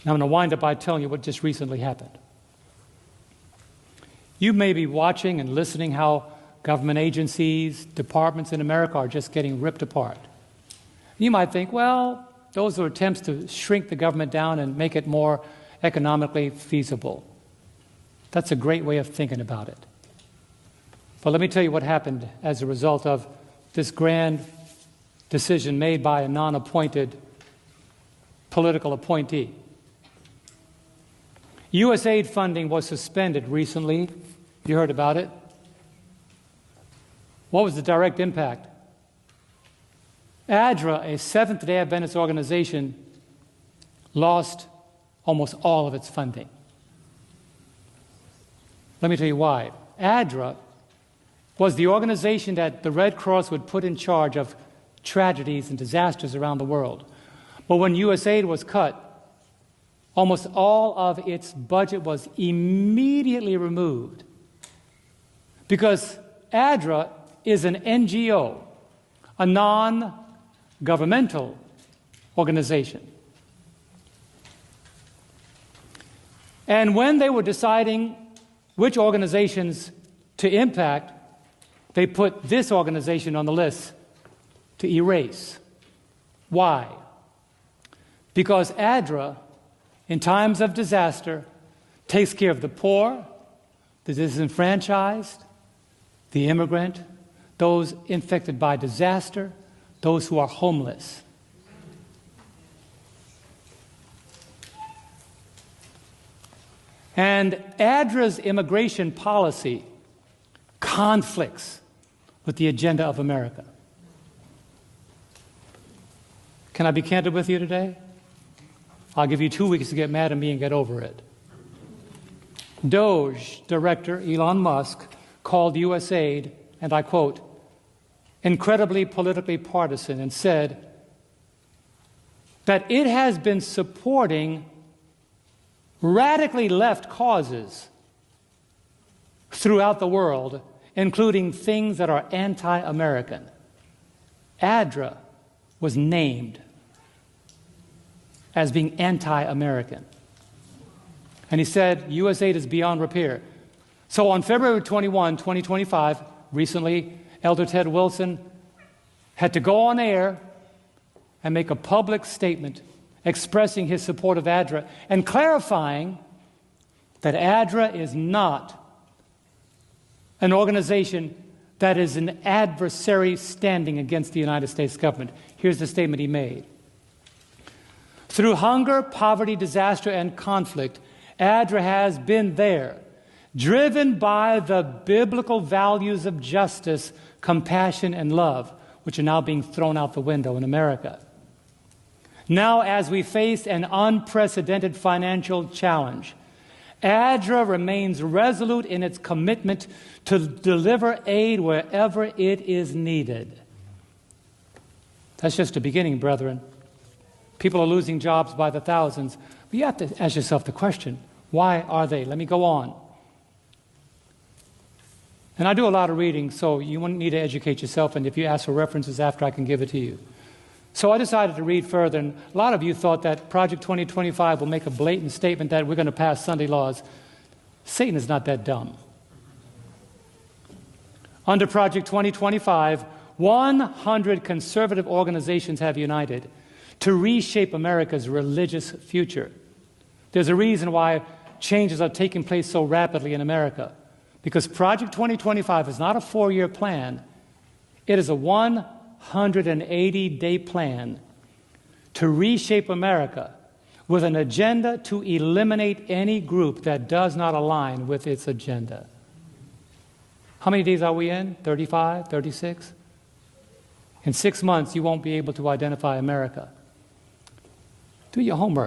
Now I'm going to wind up by telling you what just recently happened. You may be watching and listening how government agencies, departments in America are just getting ripped apart. You might think, well, those are attempts to shrink the government down and make it more economically feasible. That's a great way of thinking about it. But let me tell you what happened as a result of this grand decision made by a non-appointed political appointee. U.S. aid funding was suspended recently. You heard about it. What was the direct impact? ADRA, a Seventh-day Adventist organization, lost almost all of its funding. Let me tell you why. ADRA was the organization that the Red Cross would put in charge of tragedies and disasters around the world. But when USAID was cut, almost all of its budget was immediately removed because ADRA is an NGO, a non-governmental organization. And when they were deciding which organizations to impact, they put this organization on the list to erase. Why? Because ADRA, in times of disaster, takes care of the poor, the disenfranchised, the immigrant, those infected by disaster, those who are homeless. And ADRA's immigration policy conflicts with the agenda of America. Can I be candid with you today? I'll give you 2 weeks to get mad at me and get over it. DOGE Director Elon Musk called USAID, and I quote, incredibly politically partisan, and said that it has been supporting radically left causes throughout the world, including things that are anti-American. ADRA was named as being anti-American. And he said, USAID is beyond repair. So on February 21, 2025, recently, Elder Ted Wilson had to go on air and make a public statement expressing his support of ADRA and clarifying that ADRA is not an organization that is an adversary standing against the United States government. Here's the statement he made. Through hunger, poverty, disaster, and conflict, ADRA has been there, driven by the biblical values of justice, compassion, and love, which are now being thrown out the window in America. Now, as we face an unprecedented financial challenge, ADRA remains resolute in its commitment to deliver aid wherever it is needed. That's just the beginning, brethren. People are losing jobs by the thousands. But you have to ask yourself the question, why are they? Let me go on. And I do a lot of reading, so you wouldn't need to educate yourself, and if you ask for references after, I can give it to you. So I decided to read further, and a lot of you thought that Project 2025 will make a blatant statement that we're going to pass Sunday laws. Satan is not that dumb. Under Project 2025, 100 conservative organizations have united to reshape America's religious future. There's a reason why changes are taking place so rapidly in America, because Project 2025 is not a 4-year plan. It is a 180-day plan to reshape America with an agenda to eliminate any group that does not align with its agenda. How many days are we in? 35, 36? In 6 months, you won't be able to identify America. Do your homework.